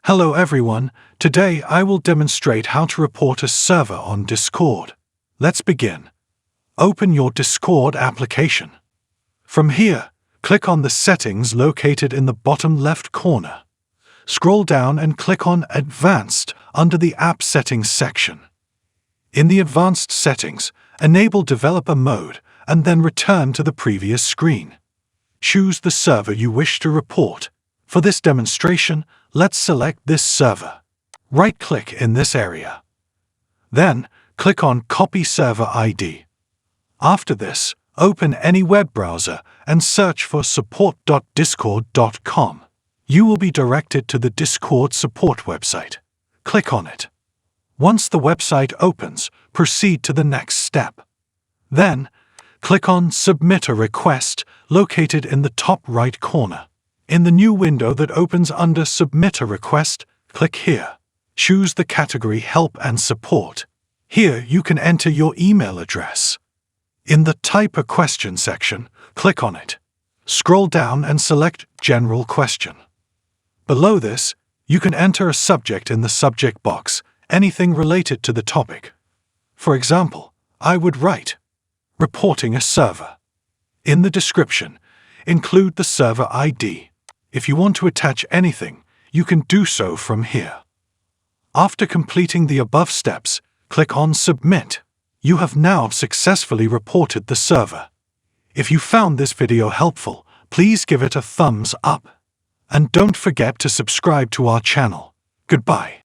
Hello everyone, today I will demonstrate how to report a server on Discord. Let's begin. Open your Discord application. From here, click on the settings located in the bottom left corner. Scroll down and click on Advanced under the App Settings section. In the Advanced Settings, enable Developer Mode and then return to the previous screen. Choose the server you wish to report. For this demonstration, let's select this server. Right-click in this area. Then, click on Copy Server ID. After this, open any web browser and search for support.discord.com. You will be directed to the Discord support website. Click on it. Once the website opens, proceed to the next step. Then, click on Submit a Request located in the top right corner. In the new window that opens under Submit a Request, click here. Choose the category Help and Support. Here you can enter your email address. In the Type a Question section, click on it. Scroll down and select General Question. Below this, you can enter a subject in the subject box, anything related to the topic. For example, I would write, Reporting a server. In the description, include the server ID. If you want to attach anything, you can do so from here. After completing the above steps, click on Submit. You have now successfully reported the server. If you found this video helpful, please give it a thumbs up. And don't forget to subscribe to our channel. Goodbye.